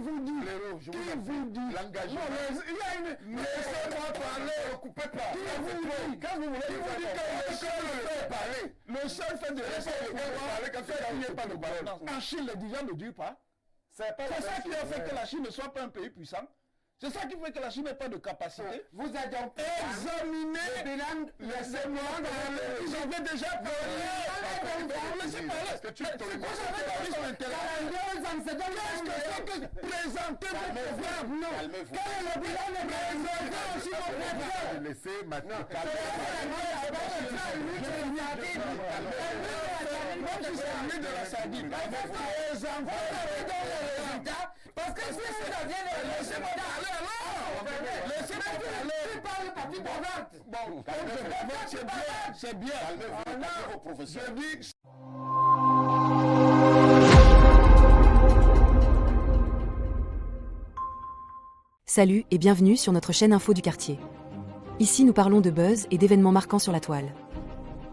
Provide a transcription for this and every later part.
vous dit? Qui vous dit? L'engagement. Il y a une... Laissez-moi parler, ne coupez pas. Qui vous dit? Quand vous voulez parler, le seul fait de laisser le pouvoir, fait qu'il n'y ait pas de balance. En Chine, les dirigeants ne durent pas. C'est ça qui a fait que la Chine ne soit pas un pays puissant. C'est ça qui fait que la Chine n'a pas de capacité. Vous êtes donc examiné le bilan. Laissez-moi parler. J'avais déjà parlé. Laissez parler. Est-ce que tu Qu'est-ce que présenter vos programmes? Non. Quel est le bilan de présenter aussi vos programmes? Laissez maintenant. De la sardine. Les enfants les résultats. Parce que si vous aviez laissez-moi parler alors. Laissez-moi parler. Tu parles pas, tu bavardes. Bon, c'est bien. Calmez-vous, professeur. Je dis. Salut et bienvenue sur notre chaîne Info du quartier. Ici nous parlons de buzz et d'événements marquants sur la toile.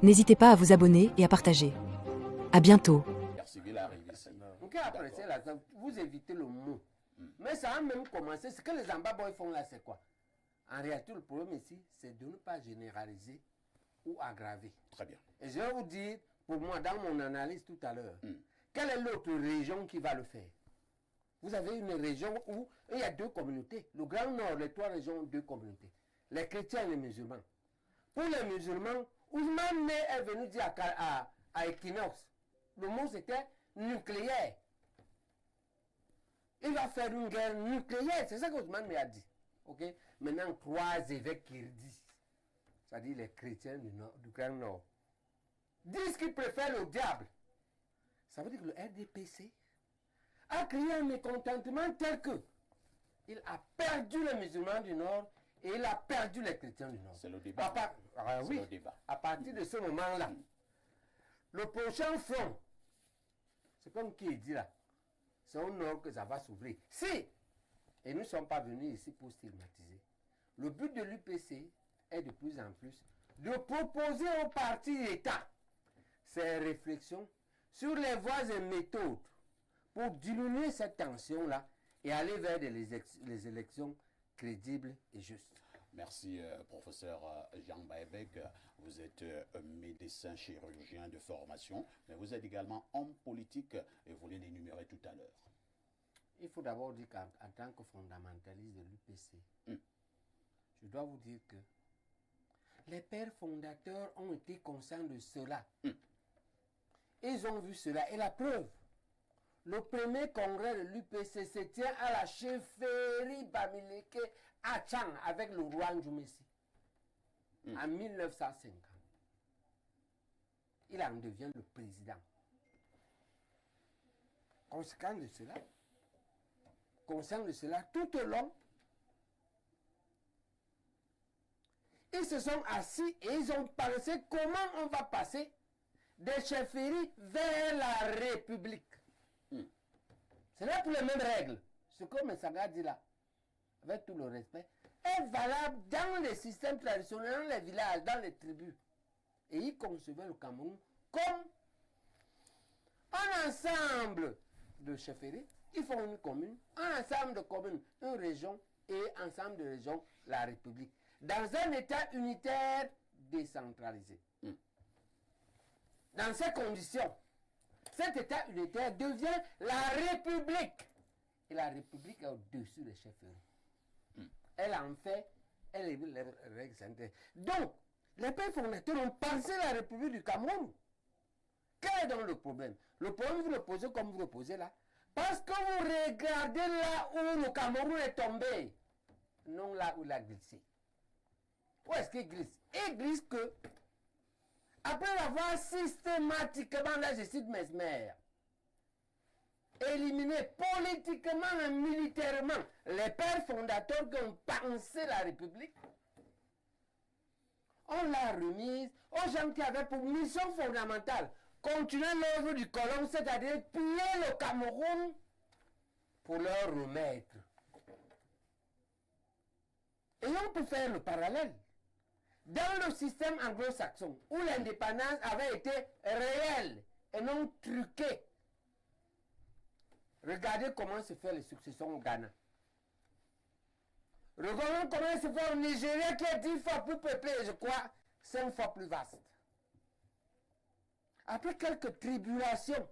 N'hésitez pas à vous abonner et à partager. À bientôt. Vous évitez le mot. Mais ça a même commencé. Ce que les Ambaboy font là, c'est quoi? En réalité, le problème ici, c'est de ne pas généraliser ou aggraver. Très bien. Et je vais vous dire, pour moi, dans mon analyse tout à l'heure, quelle est l'autre région qui va le faire? Vous avez une région où il y a deux communautés. Le Grand Nord, les trois régions ont deux communautés. Les chrétiens et les musulmans. Pour les musulmans, Ousmane est venu dire à Equinox, le mot c'était nucléaire. Il va faire une guerre nucléaire. C'est ça qu'Ousmane a dit. Okay? Maintenant, trois évêques qui disent, c'est-à-dire les chrétiens du Grand Nord, disent qu'ils préfèrent le diable. Ça veut dire que le RDPC a créé un mécontentement tel que il a perdu les musulmans du Nord et il a perdu les chrétiens du Nord. C'est le débat. Oui, le débat. À partir de ce moment-là, le prochain front, c'est comme qui dit là, c'est au Nord que ça va s'ouvrir. Si, et nous ne sommes pas venus ici pour stigmatiser, le but de l'UPC est de plus en plus de proposer aux partis d'État ces réflexions sur les voies et méthodes pour diminuer cette tension-là et aller vers les élections crédibles et justes. Merci, professeur Jean Baebek. Vous êtes médecin chirurgien de formation, mais vous êtes également homme politique et vous l'énumérez l'énumérer tout à l'heure. Il faut d'abord dire qu'en tant que fondamentaliste de l'UPC, je dois vous dire que les pères fondateurs ont été conscients de cela. Ils ont vu cela. Et la preuve, le premier congrès de l'UPC se tient à la chefferie Bamileke à Tchang avec le roi Ndjoumessi en 1950. Il en devient le président. Conscient de cela, tout au long, ils se sont assis et ils ont pensé comment on va passer des chefferies vers la République. Ce n'est pour les mêmes règles. Ce que Messaga dit là, avec tout le respect, est valable dans les systèmes traditionnels, dans les villages, dans les tribus. Et ils concevaient le Cameroun comme un ensemble de chefferies. Ils font une commune, un ensemble de communes, une région et ensemble de régions, la République. Dans un État unitaire décentralisé. Dans ces conditions, cet État unitaire devient la République. Et la République est au-dessus des chefferies. Elle en fait, elle est les règles sanitaires. Donc, les pères fondateurs ont pensé la République du Cameroun. Quel est donc le problème? Le problème, vous le posez comme vous le posez là. Parce que vous regardez là où le Cameroun est tombé. Non là où il a glissé. Où est-ce qu'il glisse? Il glisse que, après avoir systématiquement, là je cite Mesmer, éliminé politiquement et militairement les pères fondateurs qui ont pensé la République, on l'a remise aux gens qui avaient pour mission fondamentale continuer l'œuvre du colon, c'est-à-dire piller le Cameroun pour leur remettre. Et on peut faire le parallèle. Dans le système anglo-saxon, où l'indépendance avait été réelle et non truquée, Regardez comment se fait les successions au Ghana. Regardons comment se fait au Nigeria qui est 10 fois plus peuplé, je crois, 5 fois plus vaste. Après quelques tribulations,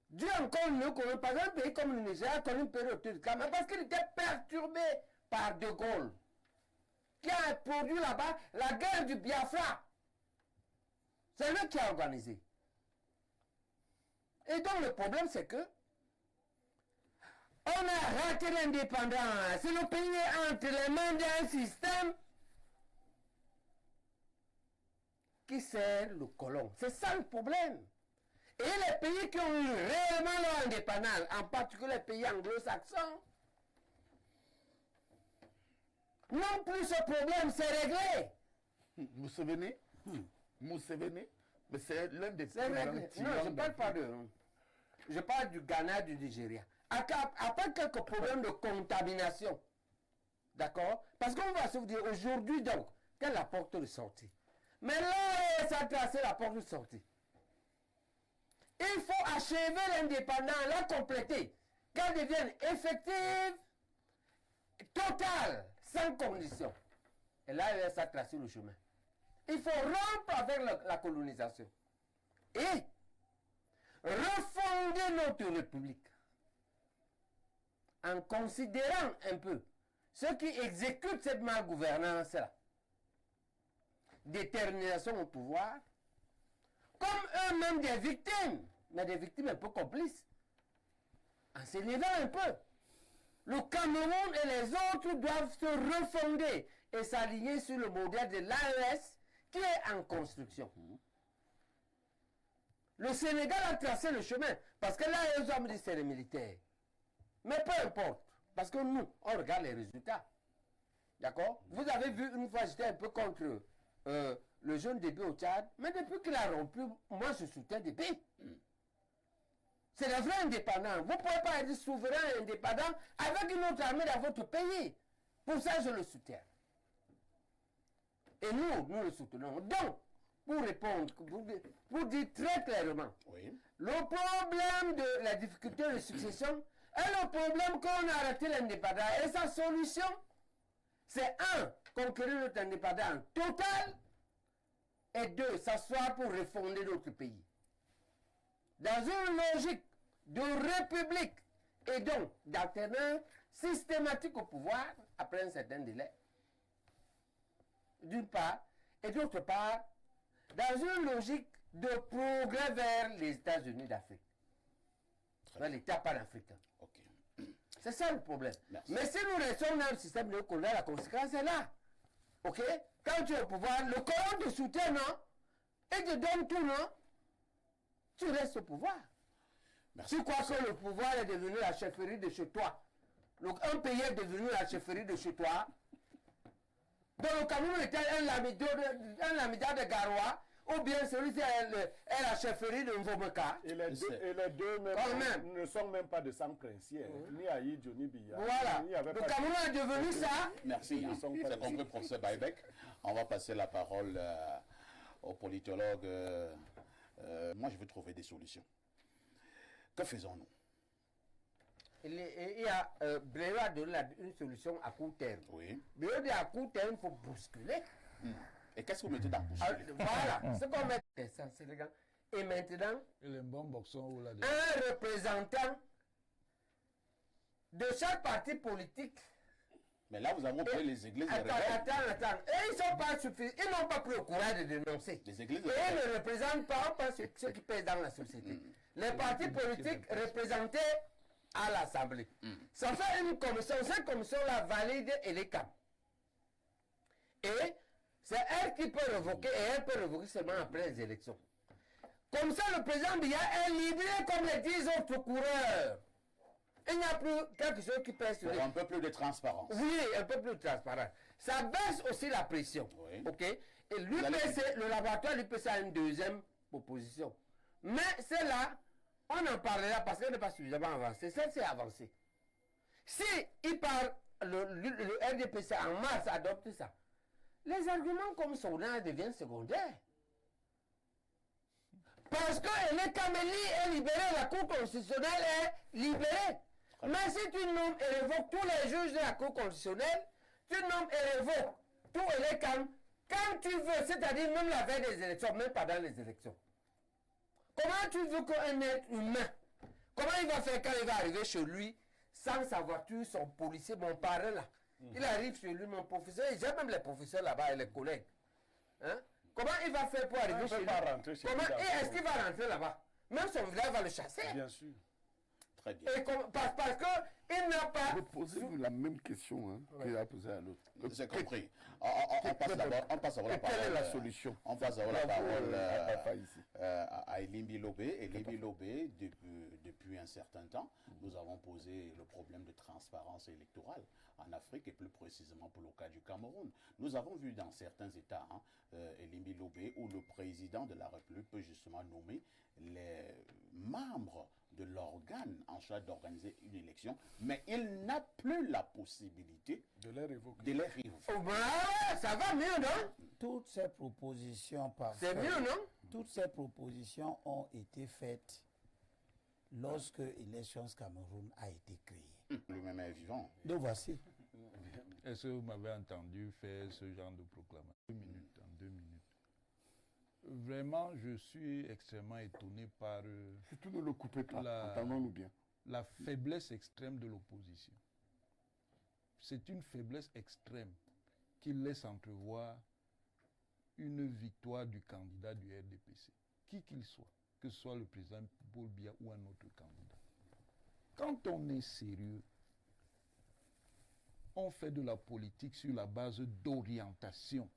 Dieu encore mieux connu, par exemple, un pays comme le Nigeria a connu une période de calme, parce qu'il était perturbé par De Gaulle, qui a produit là-bas la guerre du Biafra. C'est lui qui a organisé. Et donc le problème c'est que on a raté l'indépendance. Si le pays est entre les mains d'un système qui sert le colon. C'est ça le problème. Et les pays qui ont eu réellement leur indépendance, en particulier les pays anglo-saxons, non plus ce problème, c'est réglé. Museveni, mais c'est l'un des C'est réglé. Non, je ne parle pas de... Je parle du Ghana, du Nigeria. Après quelques problèmes de contamination, d'accord? Parce qu'on va se dire, aujourd'hui donc, quelle est la porte de sortie? Mais là, ça a tracé la porte de sortie. Il faut achever l'indépendance, la compléter, qu'elle devienne effective, totale, sans condition. Et là, ça a tracé le chemin. Il faut rompre avec la colonisation et refonder notre République en considérant un peu ceux qui exécutent cette malgouvernance-là. Détermination au pouvoir, comme eux-mêmes des victimes, mais des victimes un peu complices, en s'élevant un peu. Le Cameroun et les autres doivent se refonder et s'aligner sur le modèle de l'AES qui est en construction. Le Sénégal a tracé le chemin, parce que l'AES a dit c'est les militaires. Mais peu importe, parce que nous, on regarde les résultats. D'accord? Vous avez vu une fois, j'étais un peu contre le jeune Débé au Tchad, mais depuis qu'il a rompu, moi je soutiens Débé. C'est le vrai indépendant. Vous ne pouvez pas être souverain et indépendant avec une autre armée dans votre pays. Pour ça, je le soutiens. Et nous le soutenons. Donc, pour répondre, pour dire très clairement, Oui. le problème de la difficulté de succession est le problème qu'on a arrêté l'indépendance. Et sa solution, c'est un, conquérir notre indépendance totale, et deux, s'asseoir pour refonder notre pays. Dans une logique de république et donc d'alternance systématique au pouvoir après un certain délai, d'une part, et d'autre part, dans une logique de progrès vers les États-Unis d'Afrique, vers l'État panafricain. Ok. C'est ça le problème. Merci. Mais si nous restons dans le système néocolonial, la conséquence est là. Ok? Quand tu es au pouvoir, le colon te soutient, non? Et te donne tout, non? Tu restes au pouvoir. Merci. Tu crois que le pouvoir est devenu la chefferie de chez toi. Donc un pays est devenu la chefferie de chez toi. Donc le Cameroun était un lamida de Garoua, ou bien celui-ci est la chefferie de Mvomeka. Et les deux même, ne sont même pas de sang princier. Ni Aïdjo, ni Biya. Voilà. Le Cameroun est devenu ça. Merci. C'est compris, professeur Baïbek. On va passer la parole au politologue. Moi, je veux trouver des solutions. Que faisons-nous? Il y a Bléo a donné une solution à court terme. Oui. Bléo dit à court terme, il faut bousculer. Et qu'est-ce que vous mettez dans bousculer? Voilà, ce qu'on met. Et maintenant, un représentant de chaque parti politique. Mais là, vous avez pris les églises. Attends. Et ils sont pas suffisants. Ils n'ont pas pris le courage de dénoncer. Les églises. Et ils ne représentent pas ceux qui pèsent dans la société. Les partis politiques représentés à l'Assemblée. Ça fait une commission. Cette commission-là valide et les camps. Et c'est elle qui peut révoquer, et elle peut révoquer seulement après les élections. Comme ça, le président Biya est libéré comme les 10 autres coureurs. Il n'y a plus quelque chose qui pèse sur lui. Un peu plus de transparence. Oui, un peu plus de transparence. Ça baisse aussi la pression. Oui. Ok? Et l'UPC, le laboratoire l'UPC a une deuxième proposition. Mais celle-là, on en parlera parce qu'elle n'est pas suffisamment avancée. Celle-ci est avancée. Si il part, le RDPC en mars adopte ça, les arguments comme son âge deviennent secondaires. Parce que les Camélie est libéré, la Cour constitutionnelle est libérée. Mais si tu nommes et révoques tous les juges de la Cour constitutionnelle, tu nommes et révoques tous les quand tu veux, c'est-à-dire même la veille des élections, même pendant les élections. Comment tu veux qu'un être humain, comment il va faire quand il va arriver chez lui, sans sa voiture, son policier, mon parrain là, il arrive chez lui, mon professeur, j'ai même les professeurs là-bas et les collègues. Hein? Comment il va faire pour arriver chez lui? Comment est-ce qu'il va rentrer là-bas? Même son village va le chasser. Bien sûr. Très bien. Et parce qu'il n'a pas... Vous posez la même question hein, qu'il a posée à l'autre. C'est compris. On passe d'abord la parole. Quelle est la solution? On passe d'abord la parole ici. à Elimbi Lobé. Elimbi Lobé, depuis un certain temps, nous avons posé le problème de transparence électorale en Afrique et plus précisément pour le cas du Cameroun. Nous avons vu dans certains États, Elimbi Lobé, où le président de la République peut justement nommer les membres de l'organe en charge d'organiser une élection, mais il n'a plus la possibilité De les révoquer. de les révoquer. Oh, bah, ça va mieux, non? Toutes ces propositions C'est mieux, non? Toutes ces propositions ont été faites lorsque Elections Cameroun a été créée. Lui-même est vivant. Donc voici. Est-ce que vous m'avez entendu faire ce genre de proclamation? 2 minutes, en 2 minutes. Vraiment, je suis extrêmement étonné par Surtout ne le coupez pas, entendons-nous bien. la faiblesse extrême de l'opposition. C'est une faiblesse extrême qui laisse entrevoir une victoire du candidat du RDPC, qui qu'il soit, que ce soit le président Paul Biya ou un autre candidat. Quand on est sérieux, on fait de la politique sur la base d'orientation.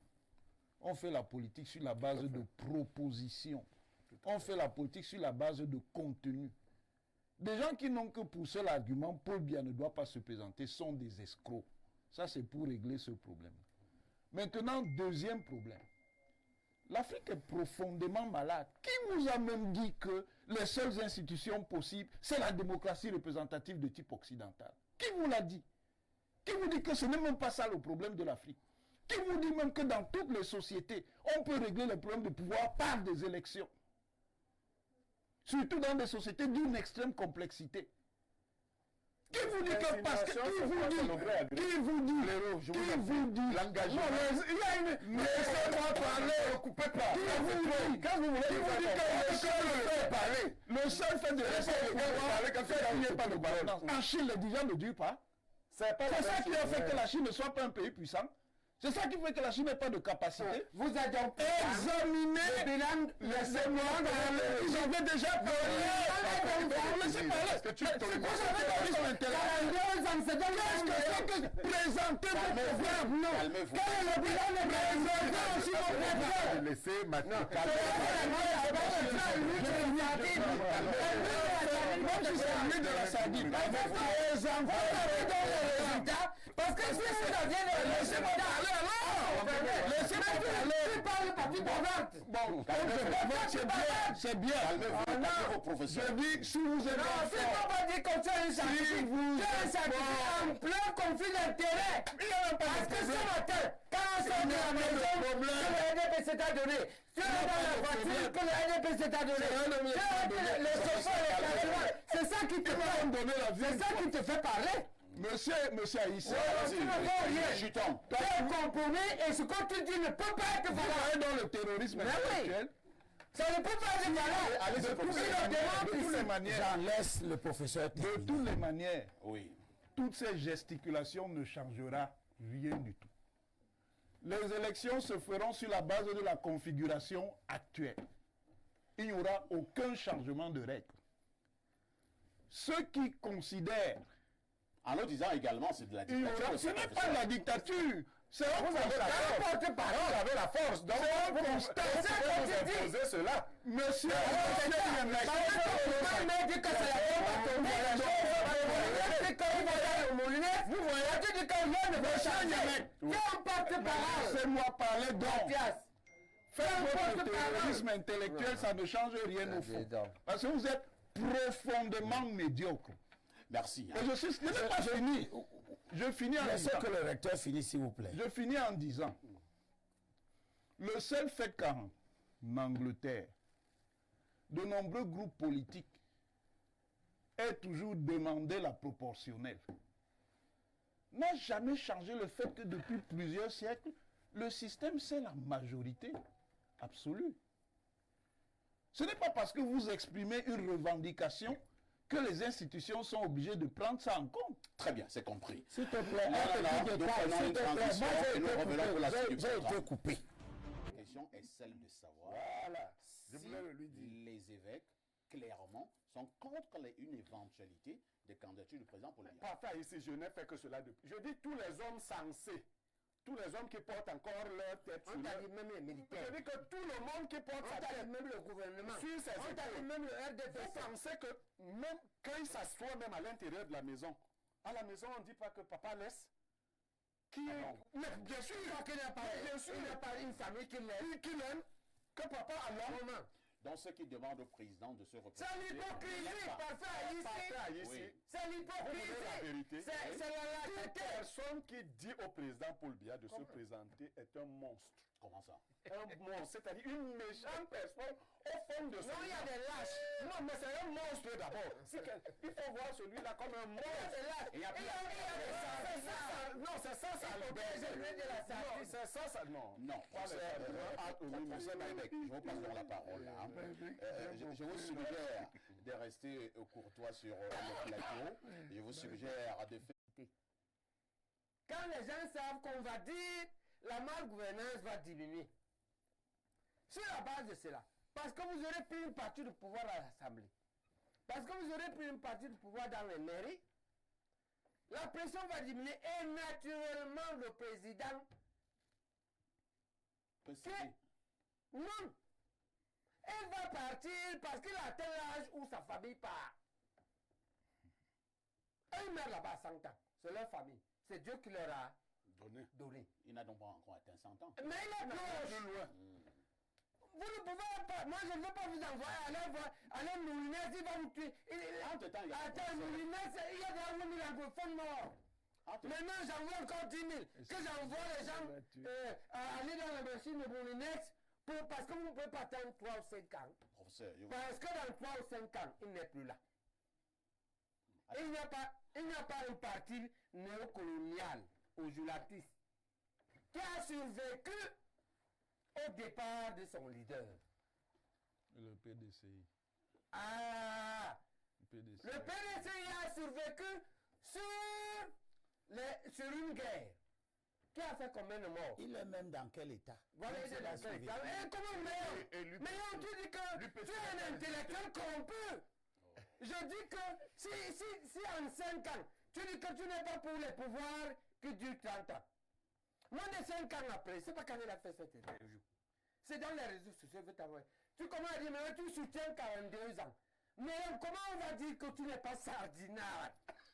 On fait la politique sur la base de propositions. On fait la politique sur la base de contenu. Des gens qui n'ont que pour seul argument, Paul Biya ne doit pas se présenter, sont des escrocs. Ça, c'est pour régler ce problème. Maintenant, deuxième problème. L'Afrique est profondément malade. Qui vous a même dit que les seules institutions possibles, c'est la démocratie représentative de type occidental? Qui vous l'a dit? Qui vous dit que ce n'est même pas ça le problème de l'Afrique? Qui vous dit même que dans toutes les sociétés, on peut régler les problèmes de pouvoir par des élections? Surtout dans des sociétés d'une extrême complexité. Qui vous dit que parce que qui vous dit l'engagement? Il y a une... Laissez-moi parler, ne coupez pas. Quand vous voulez parler, le seul fait de laisser parler quand il n'y a pas de balance. En Chine, les dirigeants ne durent pas. C'est ça qui a fait que la Chine ne soit pas un pays puissant. C'est ça qui fait que la Chine n'a pas de capacité. Vous avez donc examiné le bilan, laissez-moi parler. Ils avaient déjà parlé. Laissez parler. Est-ce que tu es terrorisme intellectuel? Qu'est-ce que c'est que présenter vos programmes? Non. Quel est le bilan de présenter aussi vos programmes? Laissez maintenant. Parce que si vous aviez le laissez-moi parler alors, laissez-moi parler. Tu parles pas, tu bavardes. Bon, c'est bien. Calmez-vous, professeur. Je dis, si vous êtes Non, c'est pas dit comme ça, un scientifique. Tu es un scientifique en plein conflit d'intérêt. Parce que ce matin, quand on sort de la maison, que le NDPC t'a donné, tu es dans la voiture que le NDPC t'a donné, tu es les chauffeurs, les carrières, c'est ça qui te fait donner la vie. C'est ça qui te fait parler. Monsieur Aïssa, tu ne vois rien. Tu es un compromis et ce que tu dis ne peut pas être valable. dans le terrorisme intellectuel. Ça ne peut pas être valable. De toutes les manières, J'en laisse le professeur de terminer. toutes les manières, Oui. toutes ces gesticulations ne changera rien du tout. Les élections se feront sur la base de la configuration actuelle. Il n'y aura aucun changement de règles. Ceux qui considèrent... En le disant également, c'est de la dictature. Ce n'est pas la dictature. C'est un constat. Vous avez la force. Donc, c'est un constat. C'est cela. Monsieur, vous voyez, tu dis que rien ne va changer. Laissez-moi parler donc. Faire votre terrorisme intellectuel, ça ne change rien au fond. Parce que vous êtes profondément médiocre. Merci. Et je n'ai pas fini. Je finis en Laissez disant. que le recteur finisse, s'il vous plaît. Je finis en disant. Le seul fait qu'en Angleterre, de nombreux groupes politiques aient toujours demandé la proportionnelle, n'a jamais changé le fait que depuis plusieurs siècles, le système, c'est la majorité absolue. Ce n'est pas parce que vous exprimez une revendication que les institutions sont obligées de prendre ça en compte. Très bien, c'est compris. S'il te plaît, Nous prenons une transition et nous revenons pour la suite du j'ai été programme. coupé. La question est celle de savoir Voilà. Je si voulais le lui dire. les évêques, clairement, sont contre une éventualité des candidatures du président Paul Biya. Parfait, ici, je n'ai fait que cela depuis. Je dis tous les hommes sensés, tous les hommes qui portent encore leur tête sur On t'a leur... dit même les militaires. Je dis que tout le monde qui porte On sa t'a tête dit même le gouvernement. sur ses On t'a dit épaules. même le Vous RDPC. pensez que même quand il s'assoit même à l'intérieur de la maison, à la maison on ne dit pas que papa laisse. Qui est... Mais bien sûr, Il n'y a pas, bien sûr, il n'y a pas une famille qui l'aime. qui l'aime, que papa alors... Comment? Donc, ce qui demande au président de se C'est représenter. l'hypocrisie, parfait Parfait ici. ici. C'est Vous voulez la l'hypocrisie. vérité? C'est la Toute lâcheté. personne qui dit au président Paul Biya de se présenter est un monstre. Comment ça? Un monstre, c'est-à-dire une méchante personne au fond de son Non, il y a âme. des lâches. Non, mais c'est un monstre d'abord. Il faut voir celui-là comme un Il y a monstre. des lâches. Il y a Il y a des sarcasmes. Non, c'est ça, ça Il faut préserver de la Non, sarcasme. c'est ça, ça. Non. Non, Pas les arguments. professeur Baïbek, je vous passe donc la parole là. Je vous suggère de rester courtois sur le plateau. Je vous suggère de faire. Quand les gens savent qu'on va dire la malgouvernance va diminuer, sur la base de cela, parce que vous aurez pris une partie du pouvoir à l'Assemblée, parce que vous aurez pris une partie du pouvoir dans les mairies, la pression va diminuer et naturellement le président, non, il va partir parce qu'il a atteint l'âge où sa famille part. Ils meurent là-bas à 100 ans, c'est leur famille, c'est Dieu qui leur a donné. Il n'a donc pas encore atteint 100 ans. Mais il est proche. loin. Vous ne pouvez pas, moi je ne veux pas vous envoyer aller Moulinès, il va vous tuer. Entre-temps, il y a- Attends, Moulinès, il y a des 1 000 anglophones morts. Entre- Maintenant, j'envoie encore 10 000. Que j'envoie les gens à aller dans la machine de Moulinès parce que vous ne pouvez pas attendre 3 ou 5 ans. Professeur, je vous- Parce que dans 3 ou 5 ans, il n'est plus là. Il n'y a pas un parti néocolonial au Julatis qui a survécu au départ de son leader. Le PDCI. Ah, PDCI. le PDCI a survécu sur une guerre qui a fait combien de morts? Il est même dans quel état? Voilà, Même il est s'il a dans quel survécu. état? Et comment Méon? Méon, tu dis que tu es un intellectuel corrompu. Je dis que si en 5 ans, tu dis que tu n'es pas pour les pouvoirs qui durent 30 ans. Moins de 5 ans après, c'est pas quand il a fait cette interview. C'est dans les réseaux sociaux, je vais t'envoyer. Tu commences à dire, mais tu soutiens 42 ans. Mais comment on va dire que tu n'es pas sardinard?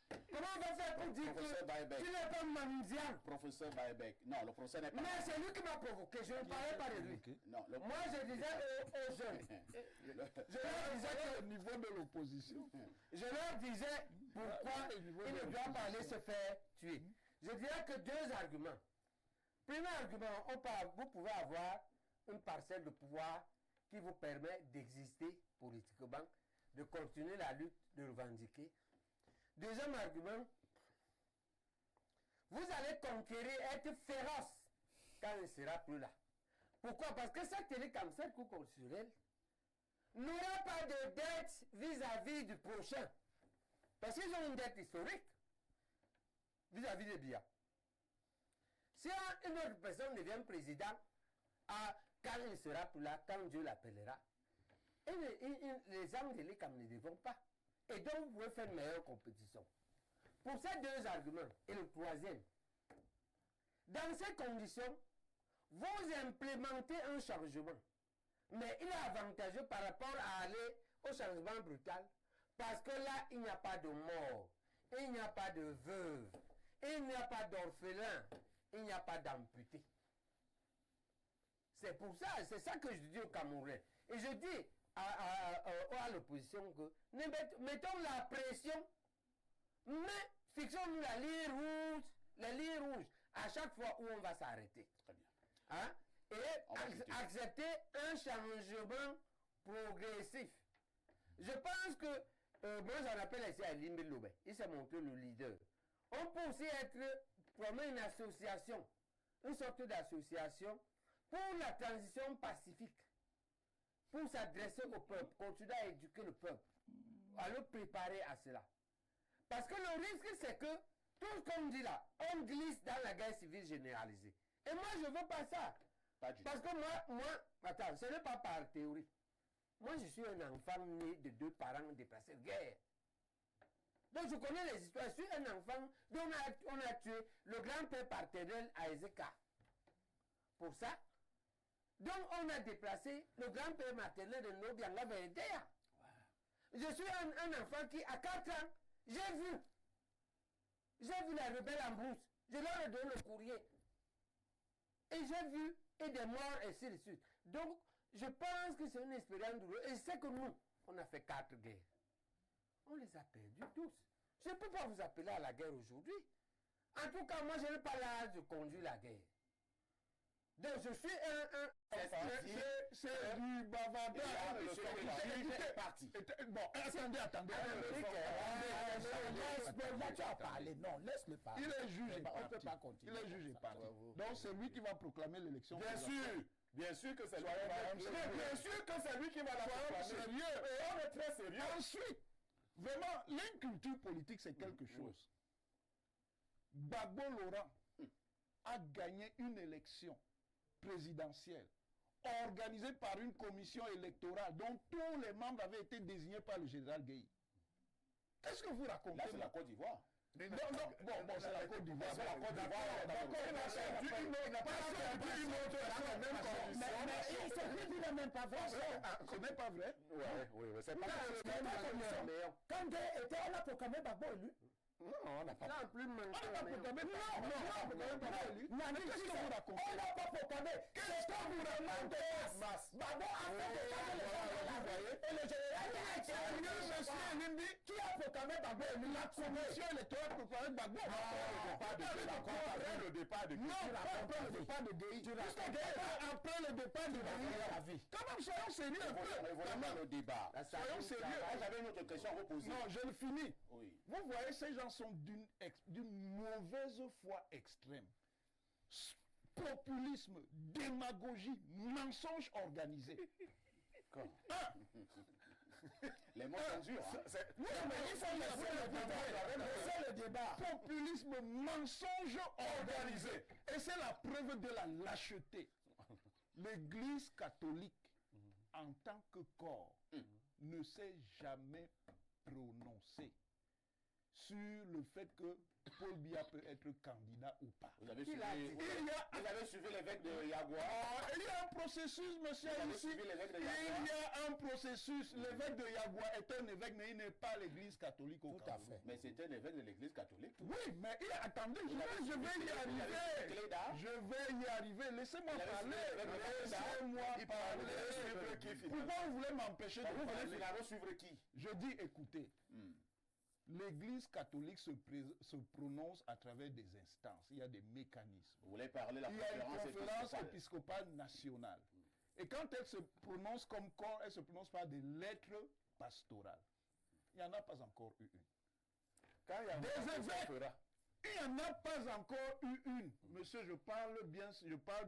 Comment on va faire pour dire Professeur que Baïbek. tu n'es pas mendiant? Professeur Baïbek. Non, le professeur n'est pas. Mais c'est lui qui m'a provoqué, je ne parlais pas de lui. Non, le... Moi, je disais aux jeunes, je leur disais que Au niveau de l'opposition. je leur disais pourquoi il ne doit pas aller se faire tuer. Je dirais que 2 arguments. Premier argument, vous pouvez avoir une parcelle de pouvoir qui vous permet d'exister politiquement, de continuer la lutte, de revendiquer. Deuxième argument, vous allez conquérir, être féroce quand il ne sera plus là. Pourquoi? Parce que cette télé comme cette cour constitutionnelle n'aura pas de dette vis-à-vis du prochain. Parce qu'ils ont une dette historique vis-à-vis des Biya. Si une autre personne devient président, quand il ne sera plus là, quand Dieu l'appellera, les hommes de l'État ne devront pas. Et donc, vous pouvez faire une meilleure compétition. Pour ces 2 arguments, et le troisième, dans ces conditions, vous implémentez un changement. Mais il est avantageux par rapport à aller au changement brutal, parce que là, il n'y a pas de mort, il n'y a pas de veuve, il n'y a pas d'orphelin, il n'y a pas d'amputé. C'est pour ça, c'est ça que je dis aux Camerounais. Et je dis à l'opposition que mettons la pression, mais fixons-nous la ligne rouge à chaque fois où on va s'arrêter. Très bien. Hein? On va Et accepter un changement progressif. Je pense que, moi j'en appelle ici à Limbe Lobe, il s'est montré le leader. On peut aussi être, former une association, une sorte d'association pour la transition pacifique, pour s'adresser au peuple, continuer à éduquer le peuple, à le préparer à cela. Parce que le risque c'est que, tout ce qu'on dit là, on glisse dans la guerre civile généralisée. Et moi je veux pas ça. Pas du Parce tout. que moi, attends, ce n'est pas par théorie. Moi, je suis un enfant né de 2 parents déplacés de guerre. Donc, je connais les histoires. Je suis un enfant dont on a tué le grand-père paternel à Ezeka. Pour ça. Donc, on a déplacé le grand-père maternel de Nobianga Verdea. Je suis un enfant qui, à 4 ans, j'ai vu les rebelles en brousse. Je leur ai donné le courrier. Et j'ai vu, et des morts, et ainsi de suite. Donc, je pense que c'est une expérience douloureuse. Et c'est que nous, on a fait 4 guerres. On les a perdus tous. Je ne peux pas vous appeler à la guerre aujourd'hui. En tout cas, moi, je n'ai pas l'âge de conduire la guerre. Donc, je suis C'est du bavardage. Bon, attendez. Là, tu as parlé. Non, laisse-le parler. Il est juge et On ne peut parti. pas continuer. Il est juge et parti. Donc c'est lui qui va proclamer l'élection. Bien sûr que c'est lui. Bien sûr que c'est lui qui va la proclamer. Sérieux. Et on est très sérieux. Ensuite, vraiment, l'inculture politique, c'est quelque chose. Gbagbo Laurent a gagné une élection présidentielle organisée par une commission électorale dont tous les membres avaient été désignés par le général Gueye. Qu'est-ce que vous racontez Là, c'est la Côte d'Ivoire. Non, bon, c'est la Côte d'Ivoire. C'est la Côte d'Ivoire. Il n'a pas perdu une autre dans la même condition. Mais ce qu'il n'est même pas vrai. Ce n'est pas vrai. Oui, c'est pas Quand Gueye était, on a proclamé Gbagbo élu. Non, on n'a pas. Là, plus On n'a pas proclamé. Non, qu'est-ce que vous racontez? On n'a pas proclamé. Qu'est-ce que vous racontez? Gbagbo a fait des cas de et le général a été élu. Qui a proclamé Gbagbo élu? La commission électorale proclamé Gbagbo. Après le départ de Non, pas après le départ de Gueye. Puisque Gueye est après le départ de Gueye. Quand même, soyons sérieux un peu. Revoyons le débat. Soyons sérieux. J'avais une autre question à vous poser. Non, je le finis. Oui. Vous voyez, ces gens sont d'une mauvaise foi extrême. Populisme, démagogie, mensonge organisé. Les mots sont durs. Oui, mais il faut laisser le débat. Populisme, mensonge organisé. Et c'est la preuve de la lâcheté. L'Église catholique, en tant que corps, ne s'est jamais prononcé sur le fait que Paul Biya peut être candidat ou pas. Vous avez suivi l'évêque de Yagua. Il y a un processus, monsieur, ici. Il y a un processus. L'évêque de Yagua est un évêque, mais il n'est pas l'église catholique au Cameroun. Tout à fait. Mais c'était un évêque de l'église catholique. Oui, mais attendez, je vais y arriver. Je vais y arriver. Laissez-moi parler. Laissez-moi parler. Pourquoi vous voulez m'empêcher de Vous voulez parler? finalement suivre qui? Je dis, écoutez. L'Église catholique se prononce à travers des instances. Il y a des mécanismes. Vous voulez parler de la Il y a une conférence épiscopale. épiscopale nationale. Et quand elle se prononce comme corps, elle se prononce par des lettres pastorales. Il n'y en a pas encore eu une. Quand il y a Des évêques, il n'y en a pas encore eu une. Monsieur, je parle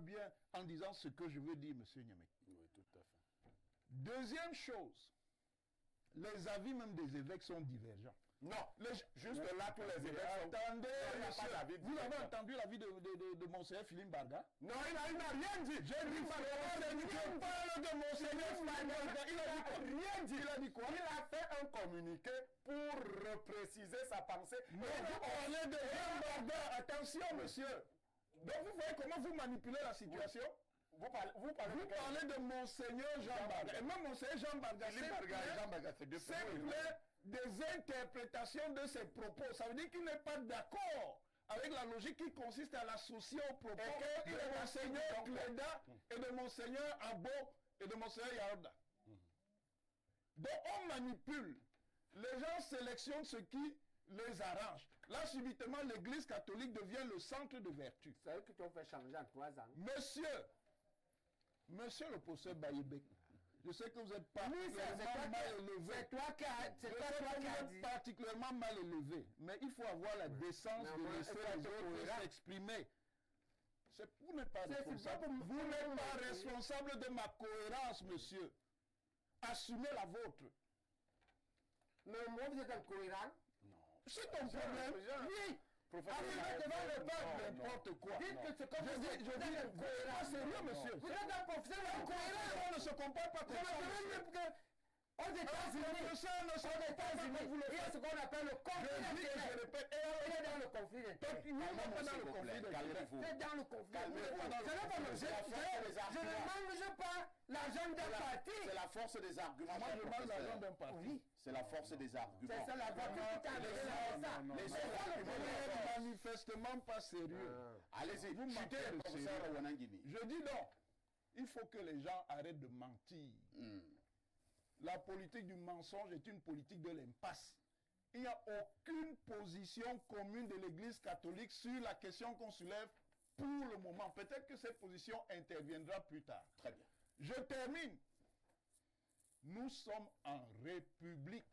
bien en disant ce que je veux dire, monsieur Niamé. Oui, tout à fait. Deuxième chose, les avis même des évêques sont divergents. Non, juste là, tous les évêques sont... Attendez, Il n'y a pas monsieur, d'avis vous avez divergent. entendu l'avis de Monseigneur Philippe Barga? Non, il n'a rien dit. J'ai dit, je parle de Monseigneur Philippe Barga. Il a dit quoi? Rien dit. Il a dit quoi? Il a fait un communiqué pour repréciser sa pensée. Mais vous parlez de Jean Barga, attention monsieur. Donc vous voyez comment vous manipulez la situation? Vous parlez de Monseigneur Jean Barga. Et même Monseigneur Jean Barga, c'est des interprétations de ses propos. Ça veut dire qu'il n'est pas d'accord avec la logique qui consiste à l'associer aux propos de Monseigneur Cléda et de Monseigneur Abo et de Monseigneur Yaouda. Donc on manipule. Les gens sélectionnent ce qui les arrange. Là, subitement, l'Église catholique devient le centre de vertu. C'est eux qui t'ont fait changer en 3 ans. Monsieur le professeur Bayebek, Je sais que vous êtes Oui, particulièrement mal élevé. c'est toi qui as Je sais que dit. vous êtes particulièrement mal élevé. Mais il faut avoir la décence Mais de moi, laisser il faut les être autres cohérent. s'exprimer. Vous n'êtes pas C'est responsable. pas pour- Vous n'êtes pas Oui. responsable de ma cohérence, monsieur. Assumez la vôtre. Mais moi, vous êtes incohérent. C'est ton problème. Oui. Arrivez devant le peuple, n'importe quoi. Dites que c'est comme Je vous dis, êtes incohérent. pas sérieux, monsieur. Vous êtes un professeur incohérent. On ne se comporte pas comme ça, monsieur. Aux États-Unis, professeur ne se comporte pas comme vous le il y a faites. ce qu'on appelle le conflit Je dis et je d'intérêts. répète, Il est dans le conflit d'intérêts. nous ne sommes pas dans le conflit d'intérêts. Calmez-vous. C'est dans le conflit Calmez-vous. d'intérêts. C'est pas le C'est la force des je arguments. ne mange pas l'argent d'un parti. C'est la force des arguments. Moi, cher je mange professeur. l'argent d'un parti. Oui. C'est la force des arguments. C'est ça la voiture qui t'a amené là, ça. Les C'est ça le Vous problème. n'êtes manifestement pas sérieux. Allez-y, Vous chutez, manquez de professeur sérieux. Wanangini. Je dis non. Il faut que les gens arrêtent de mentir. La politique du mensonge est une politique de l'impasse. Il n'y a aucune position commune de l'Église catholique sur la question qu'on soulève pour le moment. Peut-être que cette position interviendra plus tard. Très bien. Je termine. Nous sommes en république.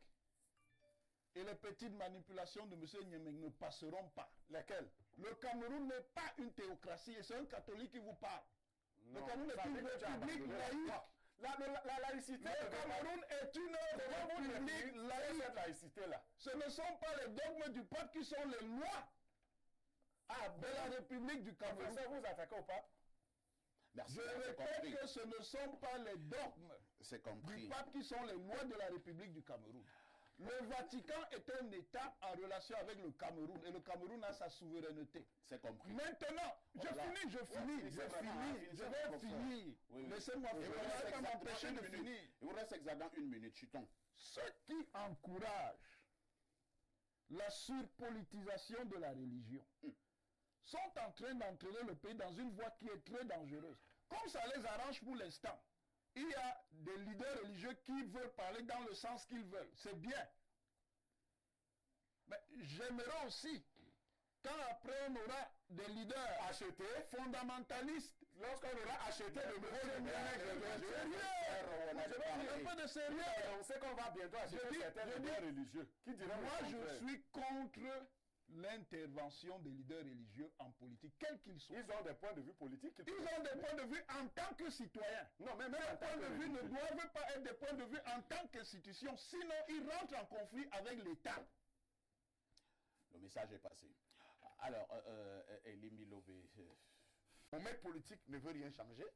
Et les petites manipulations de M. Niamey ne passeront pas. Lesquelles? Le Cameroun n'est pas une théocratie et c'est un catholique qui vous parle. Le Cameroun est une république laïque. La laïcité. Le Cameroun est une république laïque. Cette laïcité-là. Ce ne sont pas les dogmes du pape qui sont les lois de la République du Cameroun. Professeur, vous attaquez au pape. Merci. Je c'est répète compris. que ce ne sont pas les dogmes C'est du compris. pape qui sont les lois de la République du Cameroun. Le Vatican est un État en relation avec le Cameroun et le Cameroun a sa souveraineté. C'est compris. Maintenant, je finis. Je vais finir. Oui, oui. Laissez-moi Il finir. vous On reste va pas m'empêcher exactement de une minute. finir. Il vous reste exactement une minute, chutons. Ceux qui encouragent la surpolitisation de la religion sont en train d'entraîner le pays dans une voie qui est très dangereuse. Comme ça les arrange pour l'instant, il y a des leaders religieux qui veulent parler dans le sens qu'ils veulent. C'est bien. Mais j'aimerais aussi, quand après on aura des leaders achetés, fondamentalistes, Lorsqu'on aura acheté le un peu de sérieux. on sait qu'on va bientôt acheter certains leaders religieux qui diront Moi, le je contraire. suis contre l'intervention des leaders religieux en politique, quels qu'ils soient. Ils ont des points de vue politiques. Ils ont des points de vue en tant que citoyens. Non, mais même Ces en tant points que de vue ne religieux. doivent pas être des points de vue en tant qu'institution, sinon ils rentrent en conflit avec l'État. Le message est passé. Alors, Elimi Lobé, Mon maître politique ne veut rien changer.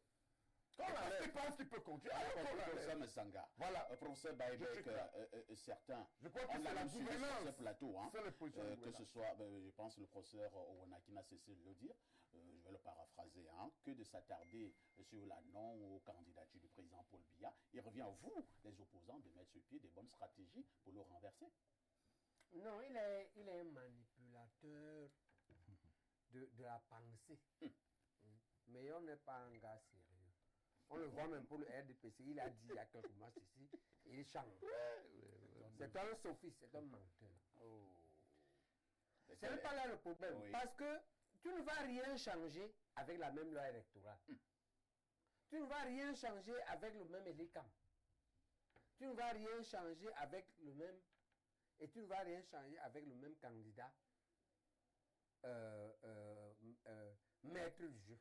Qu'on l'enlève. Il pense qu'il peut continuer. alors, Alors qu'on professeur l'enlève. Messanga, Voilà. professeur Je Baïbek, suis clair. certains, Je crois que on c'est a la même suivi sur gouvernance. ce plateau, hein, C'est la position de que ce soit, je pense, le professeur Owanaki n'a cessé de le dire, je vais le paraphraser, hein, que de s'attarder sur la non aux candidatures du président Paul Biya. Il revient à vous, les opposants, de mettre sur pied des bonnes stratégies pour le renverser. Non, il est un manipulateur de la pensée. Mais on n'est pas un gars sérieux. On le voit même pour le RDPC. Il a dit il y a quelques mois ceci. Il change. C'est un sophiste, c'est un menteur. Ce n'est pas là le problème. Oui. Parce que tu ne vas rien changer avec la même loi électorale. Tu ne vas rien changer avec le même ELICAM. Tu ne vas rien changer avec le même... Et tu ne vas rien changer avec le même candidat maître du jeu.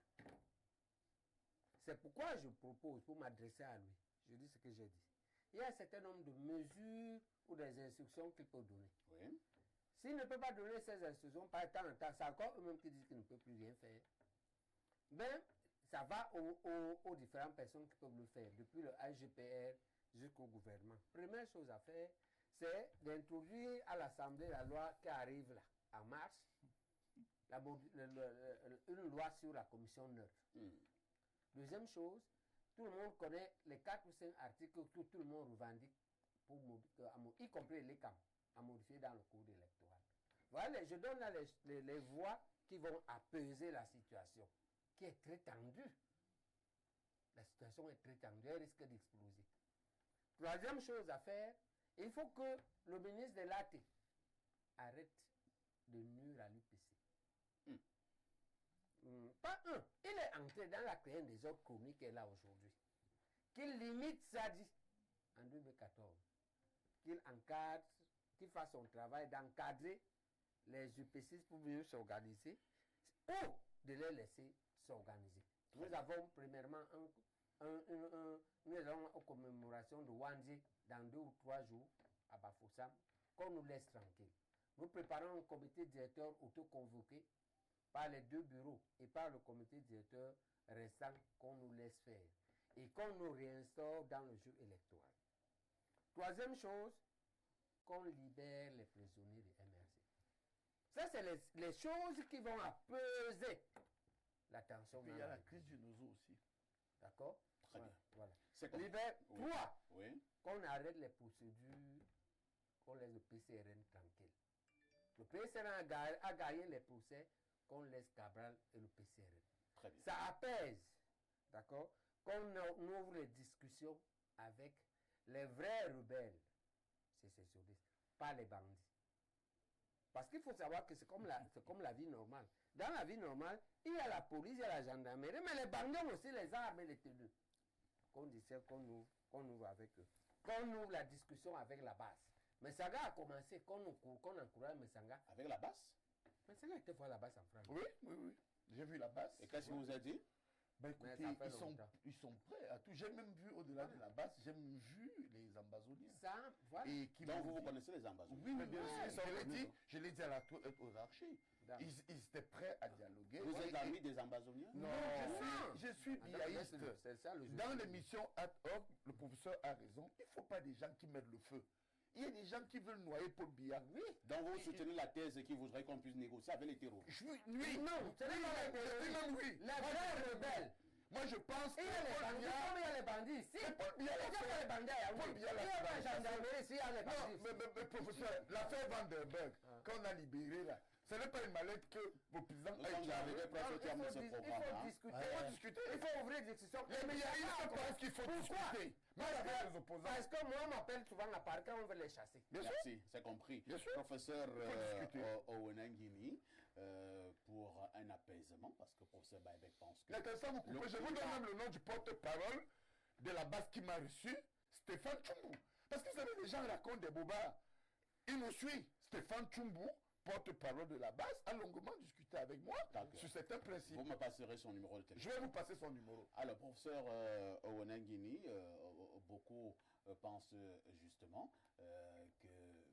C'est pourquoi je propose, pour m'adresser à lui, je dis ce que j'ai dit. Il y a un certain nombre de mesures ou des instructions qu'il peut donner. Oui. S'il ne peut pas donner ces instructions, par temps en temps, c'est encore eux-mêmes qui disent qu'ils ne peuvent plus rien faire. Ben, ça va aux différentes personnes qui peuvent le faire, depuis le HGPR jusqu'au gouvernement. Première chose à faire, c'est d'introduire à l'Assemblée la loi qui arrive là, en mars, une loi sur la commission neutre. Deuxième chose, tout le monde connaît les 4 ou 5 articles que tout le monde revendique, y compris les CAM, à modifier dans le code électoral. Voilà, je donne là les voies qui vont apaiser la situation, qui est très tendue. La situation est très tendue, elle risque d'exploser. Troisième chose à faire, il faut que le ministre de l'AT arrête de nuire à l'UPC. Pas un. Il est entré dans la création des ordres chroniques qu'elle a aujourd'hui. qu'il limite Sadi en 2014, qu'il encadre, qu'il fasse son travail d'encadrer les UPC pour mieux s'organiser ou de les laisser s'organiser. Nous avons premièrement nous allons aux commémorations de Wandji dans 2 ou 3 jours à Bafoussam, qu'on nous laisse tranquille. Nous préparons un comité directeur autoconvoqué par les 2 bureaux et par le comité directeur restant qu'on nous laisse faire et qu'on nous réinstaure dans le jeu électoral. Troisième chose, qu'on libère les prisonniers de MRC. Ça, c'est les choses qui vont apaiser la tension. Il y a la crise du Nozo aussi. D'accord? Très bien. Voilà. C'est comme... Libère. Oui. 3. Oui. Qu'on arrête les procédures, qu'on laisse le PCRN tranquille. Le PCRN a gagné les procès, qu'on laisse Cabral et le PCRN. Très bien. Ça apaise, d'accord? Qu'on ouvre les discussions avec les vrais rebelles, sécessionnistes, pas les bandits. Parce qu'il faut savoir que c'est comme la vie normale. Dans la vie normale, il y a la police, il y a la gendarmerie, mais les bandits ont aussi les armes et les tenues. Qu'on disait qu'on ouvre avec eux. Qu'on ouvre la discussion avec la base. Messanga a commencé, qu'on encourage Messanga. Avec la basse? Messanga était voir la base en France. Oui, oui, oui. J'ai vu la base. Et qu'est-ce qu'il vous a dit? Ben écoutez, ils sont prêts à tout. J'ai même vu au-delà de la base, j'ai même vu les ambazoniens. Ça, voilà. Et qui Donc m'ont vous dit- connaissez les ambassadeurs? Oui, mais bien Ouais, sûr, je l'ai dit à la aux archers. D'accord. Ils étaient prêts à dialoguer. Vous êtes Et- l'ami des ambasoniens? Non, je suis Ah, biaïste. c'est ça le jeu. Dans l'émission Ad Hoc, le professeur a raison. Il ne faut pas des gens qui mettent le feu. Il y a des gens qui veulent noyer Paul Biya. Oui. Donc vous soutenez la thèse qui voudrait qu'on puisse négocier avec les terroristes? Oui. Non, ce n'est pas les terroristes. Oui. Les vrais rebelles. Moi, je pense que Il y a les Paul bandits, Biya... comme il y a les bandits ici. Mais Paul Biya l'a Il y a fait. pas les bandits à Yaoundé. Paul Biya l'a Il y a pas fait. la gendarmerie ici, il y a les Non, bandits. mais professeur, l'affaire Vandenberg, qu'on a libéré là, ce n'est pas une mallette que le président Nous a sommes arrivés éclairée. presque au terme de ce Il programme. faut hein. discuter. Il faut discuter. Il faut ouvrir des discussions. Les médiatistes pensent qu'il faut discuter. Même avec les opposants. Parce que moi, on m'appelle souvent à Paris quand on veut les chasser. Bien sûr. Merci, c'est compris. Bien sûr. Professeur discuter. Owenangini, pour un apaisement, parce que professeur Baïbek pense que... L'intéressant, vous coupez. Je vous donne même le nom du porte-parole de la base qui m'a reçu, Stéphane Tchoumou. Parce que vous savez, les gens racontent des bobards. Il nous suit. Stéphane Tchoumou, porte-parole de la base, a longuement discuté avec moi D'accord. sur certains principes. Vous me passerez son numéro de téléphone. Je vais vous passer son numéro. Alors, professeur Owenangini, beaucoup pensent justement que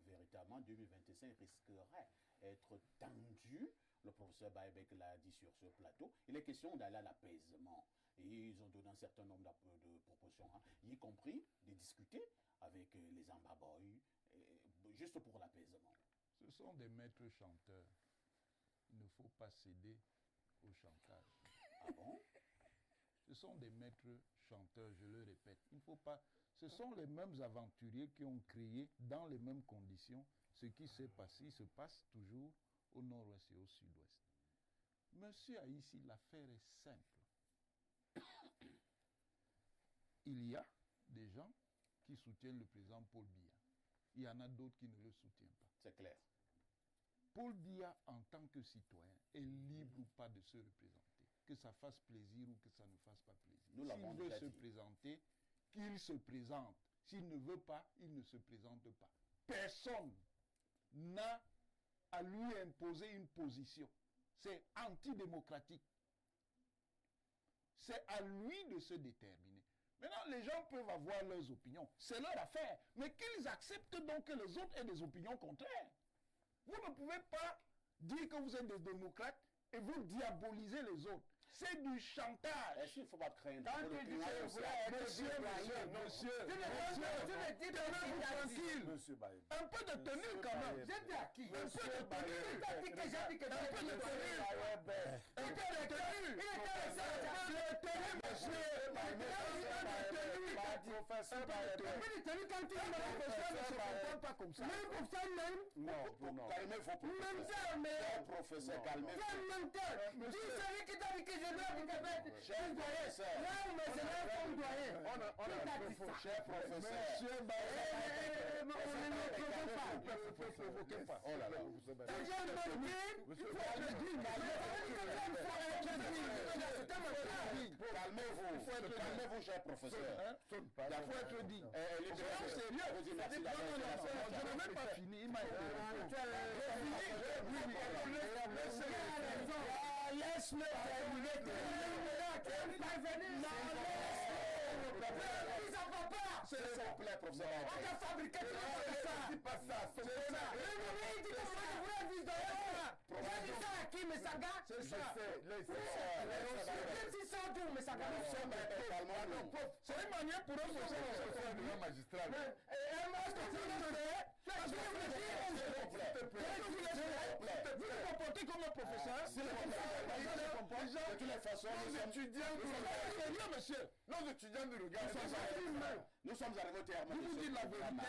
véritablement 2025 risquerait d'être tendu. Le professeur Baïbek l'a dit sur ce plateau. Il est question d'aller à l'apaisement. Et ils ont donné un certain nombre de propositions, hein, y compris de discuter avec les Ambaboy, juste pour l'apaisement. Ce sont des maîtres chanteurs. Il ne faut pas céder au chantage. Ah bon? Ce sont des maîtres chanteurs, je le répète. Il ne faut pas. Ce sont les mêmes aventuriers qui ont créé dans les mêmes conditions ce qui s'est passé. Il se passe toujours au nord-ouest et au sud-ouest. Monsieur Haïssi, l'affaire est simple. Il y a des gens qui soutiennent le président Paul Biya. Il y en a d'autres qui ne le soutiennent pas. C'est clair. Paul Biya, en tant que citoyen, est libre ou pas de se représenter. Que ça fasse plaisir ou que ça ne fasse pas plaisir. Nous l'avons S'il veut déjà se dit. présenter, qu'il se présente. S'il ne veut pas, il ne se présente pas. Personne n'a à lui imposer une position. C'est antidémocratique. C'est à lui de se déterminer. Maintenant, les gens peuvent avoir leurs opinions. C'est leur affaire. Mais qu'ils acceptent donc que les autres aient des opinions contraires. Vous ne pouvez pas dire que vous êtes des démocrates et vous diabolisez les autres. C'est du chantage. Est-ce qu'il ne faut pas craindre Quand que le tu dis climat que vous social- voulez être Monsieur, tu tenez-vous tranquille. Monsieur Baye. Un peu de tenue quand même. J'étais à qui? Un peu de tenue. Il t'a dit que j'ai dit que Un peu de tenue. Un peu de tenue. Il était resté De tenue, monsieur. Professeur Baye. quand tu Un professeur ne se comporte pas comme ça. Même pour ça même, Non. Calmez-vous, même professeur. ça, mais Professeur, calmez-vous. quel menteur! Dis celui qui t'a dit que je dois vous faire Cher professeur. là, mais c'est là qu'on doyen. Qui t'a dit ça? Cher professeur. Monsieur Baye, On ne provoquez pas. Oh là là. Quand j'ai un bon deal, il faut être digne. Mais ça veut dire que j'aime faire être digne. C'est un menteur. Calmez-vous. Calmez-vous, cher professeur. Il faut être dit. Elle est C'est sérieux. Vous dites merci Non, non, non, d'avoir je n'ai même pas fini. Il m'a laisse-le s'il vous plaît, professeur. On a fabriqué ça. C'est pas ça. C'est ça. Il dit que moi je voulais vivre dans le j'ai dit ça à qui, mais ça gâte. C'est ça. Même si ça tourne, mais ça gâte. C'est une manière pour eux de faire magistral. Vous vous comportez comme un professeur. De toutes les façons, Nos étudiants nous regardent. nous sommes arrivés au terme Vous de dites la ce programme.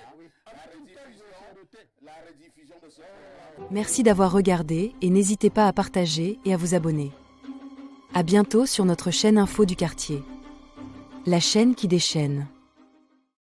vérité. La rediffusion de ce programme. Merci d'avoir regardé et n'hésitez pas à partager et à vous abonner. À bientôt sur notre chaîne Info du Quartier. La chaîne qui déchaîne.